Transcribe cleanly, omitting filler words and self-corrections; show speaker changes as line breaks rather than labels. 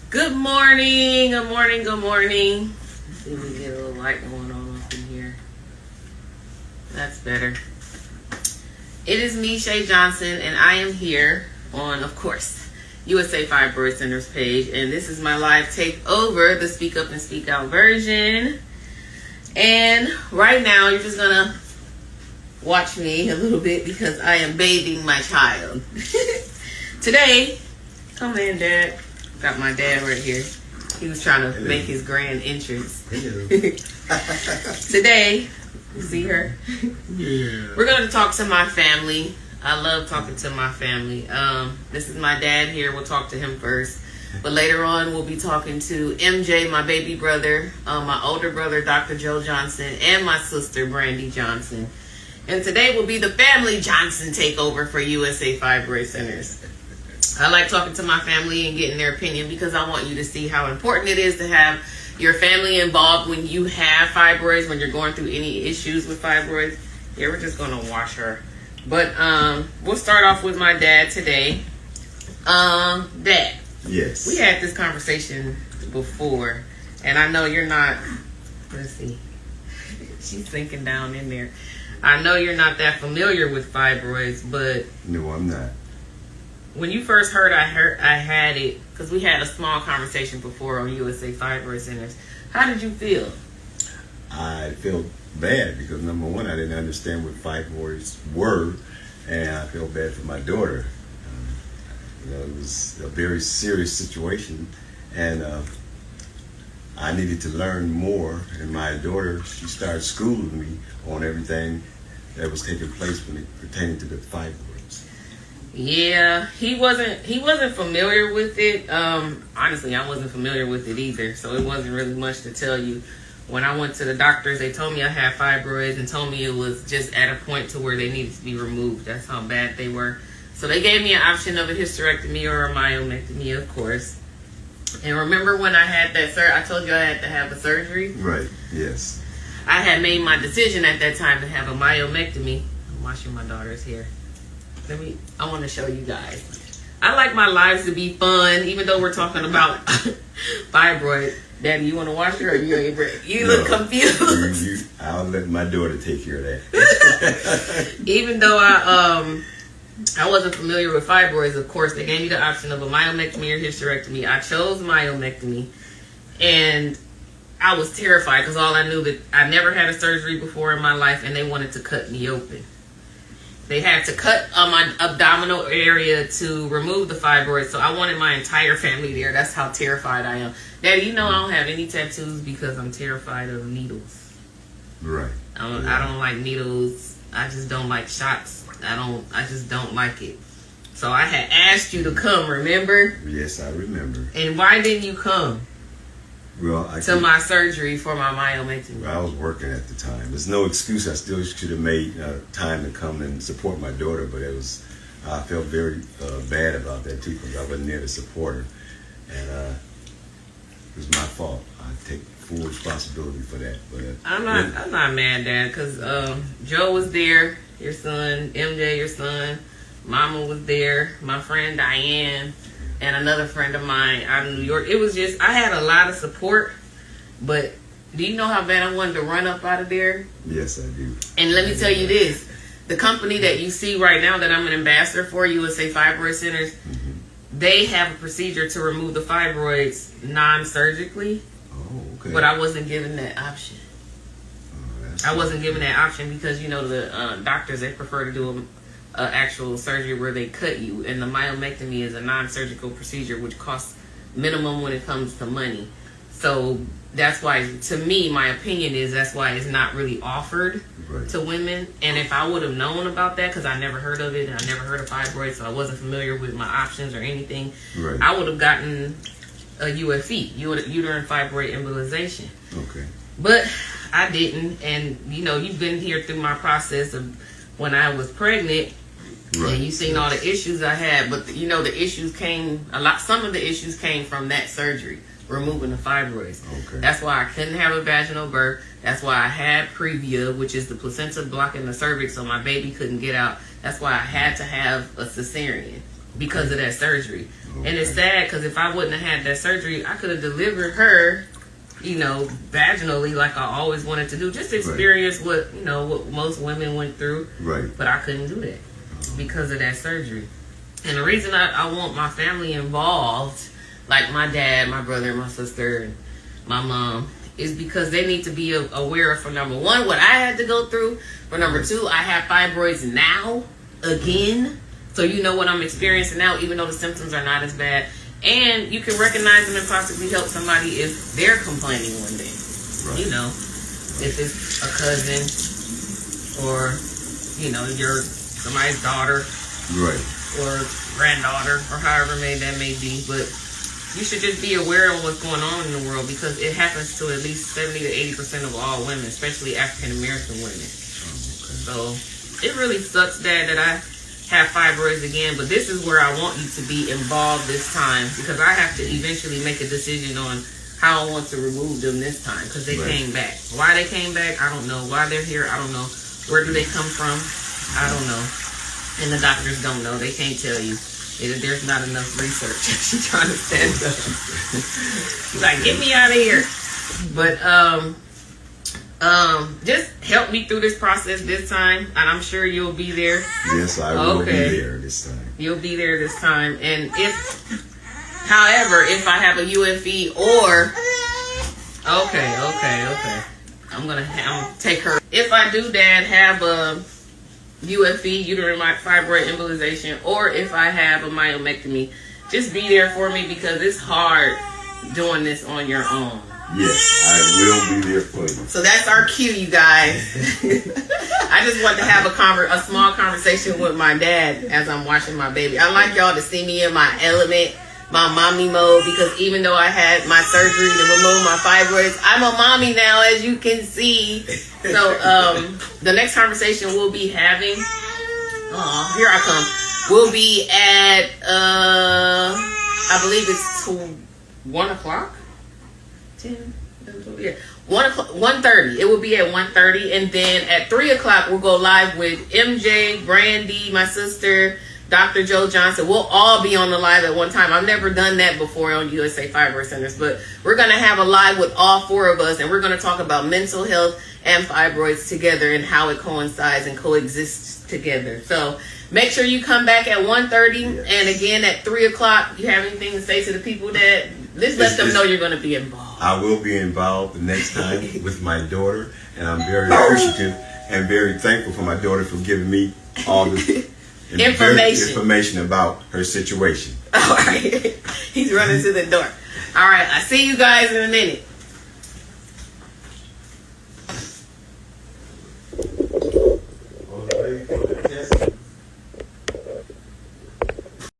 Good morning, good morning, good morning. Let's see if we get a little light going on up in here. That's better. It is me, Shay Johnson, and I am here on, of course, USA Fibroid Center's page, and this is my live takeover, the Speak Up and Speak Out version. And right now, you're just gonna watch me a little bit because I am bathing my child. Today, come in, Dad. Got my dad right here. He was trying to make his grand entrance. Today, you see her?
Yeah.
We're going to talk to my family. I love talking to my family. This is my dad here. We'll talk to him first. But later on, we'll be talking to MJ, my baby brother, my older brother, Dr. Joe Johnson, and my sister, Brandy Johnson. And today will be the Family Johnson takeover for USA Fibroid Centers. I like talking to my family and getting their opinion because I want you to see how important it is to have your family involved when you have fibroids, when you're going through any issues with fibroids. Yeah, we're just going to wash her. But we'll start off with my dad today. Dad.
Yes.
We had this conversation before, and I know you're not, let's see. She's sinking down in there. I know you're not that familiar with fibroids, but...
No, I'm not.
When you first heard I had it, because we had a small conversation before on USA Fibroid Centers. How did you feel?
I felt bad because, number one, I didn't understand what fibroids were, and I felt bad for my daughter. It was a very serious situation, and I needed to learn more. And my daughter, she started schooling me on everything that was taking place when it pertaining to the fibroids.
Yeah, he wasn't familiar with it. Honestly, I wasn't familiar with it either, so it wasn't really much to tell you. When I went to the doctors, they told me I had fibroids and told me it was just at a point to where they needed to be removed. That's how bad they were. So they gave me an option of a hysterectomy or a myomectomy, of course. And remember when I had that I told you I had to have a surgery?
Right, yes.
I had made my decision at that time to have a myomectomy. I'm washing my daughter's hair. I want to show you guys. I like my lives to be fun, even though we're talking about fibroid. Daddy, you want to wash her or you ain't ready? You look confused.
I'll let my daughter take care of that.
Even though I wasn't familiar with fibroids, of course, they gave me the option of a myomectomy or hysterectomy. I chose myomectomy, and I was terrified because all I knew that I never had a surgery before in my life, and they wanted to cut me open. They had to cut my abdominal area to remove the fibroids, so I wanted my entire family there. That's how terrified I am. Daddy, you know I don't have any tattoos because I'm terrified of needles.
Right.
I don't like needles. I just don't like shots. I just don't like it. So I had asked you to come, remember?
Yes, I remember.
And why didn't you come?
Well,
my surgery for my myomectomy.
I was working at the time. There's no excuse. I still should have made time to come and support my daughter, but I felt very bad about that too because I wasn't there to support her, and it was my fault. I take full responsibility for that. But
I'm not mad, Dad, because Joe was there, your son, MJ, your son, Mama was there, my friend Diane, and another friend of mine out of New York. It was just, I had a lot of support, but do you know how bad I wanted to run up out of there?
Yes, I do.
And let me tell you this, the company that you see right now that I'm an ambassador for, USA Fibroid Centers, they have a procedure to remove the fibroids non-surgically.
Oh, okay.
But I wasn't given that option. I wasn't given that option because, the doctors, they prefer to do an actual surgery where they cut you. And the myomectomy is a non-surgical procedure, which costs minimum when it comes to money. So that's why, to me, my opinion is that's why it's not really offered to women. And if I would have known about that, because I never heard of it, and I never heard of fibroids, so I wasn't familiar with my options or anything, I would have gotten a UFE, uterine fibroid embolization. Okay. But I didn't, and you've been here through my process of when I was pregnant, and you've seen all the issues I had. But the issues came some of the issues came from that surgery, removing the fibroids. Okay. That's why I couldn't have a vaginal birth. That's why I had previa, which is the placenta blocking the cervix, so my baby couldn't get out. That's why I had to have a cesarean because of that surgery. And it's sad because if I wouldn't have had that surgery, I could have delivered her, vaginally like I always wanted to do. Just experience what most women went through.
Right.
But I couldn't do that because of that surgery. And the reason I want my family involved, like my dad, my brother, my sister, and my mom, is because they need to be aware of, for number one, what I had to go through. For number two, I have fibroids now, again. So you know what I'm experiencing now, even though the symptoms are not as bad. And you can recognize them and possibly help somebody if they're complaining one day.
Right.
If it's a cousin or, your somebody's daughter.
Right.
Or granddaughter, or however that may be. But you should just be aware of what's going on in the world, because it happens to at least 70 to 80% of all women, especially African American women. So it really sucks, Dad, that I have fibroids again, but this is where I want you to be involved this time, because I have to eventually make a decision on how I want to remove them this time, because they came back. Why they came back, I don't know. Why they're here, I don't know. Where do they come from? I don't know. And the doctors don't know. They can't tell you. There's not enough research. She's trying to stand up. She's like, get me out of here. But just help me through this process this time, and I'm sure you'll be there.
Yes, I will be there this time.
You'll be there this time. And however, if I have a UFE or okay, I'm gonna take her. If I do, Dad, have a UFE, uterine fibroid embolization, or if I have a myomectomy, just be there for me, because it's hard doing this on your own.
Yes, I will be there for you. So
that's our cue, you guys. I just want to have a small conversation with my dad as I'm watching my baby. I like y'all to see me in my element, my mommy mode, because even though I had my surgery to remove my fibroids, I'm a mommy now, as you can see. So the next conversation we'll be having, here I come, we'll be at, I believe it's 1 o'clock? 10, 12, yeah. 1:30. It will be at 1:30, and then at 3 o'clock we'll go live with MJ, Brandy, my sister, Dr. Joe Johnson. We'll all be on the live at one time. I've never done that before on USA Fibroid Centers, but we're going to have a live with all four of us, and we're going to talk about mental health and fibroids together and how it coincides and coexists together. So make sure you come back at 1:30, and again at 3 o'clock. You have anything to say to the people that let them know you're going to be involved?
I will be involved the next time with my daughter, and I'm very appreciative and very thankful for my daughter for giving me all this information about her situation.
All right. He's running to the door. All right. I see you guys in a minute.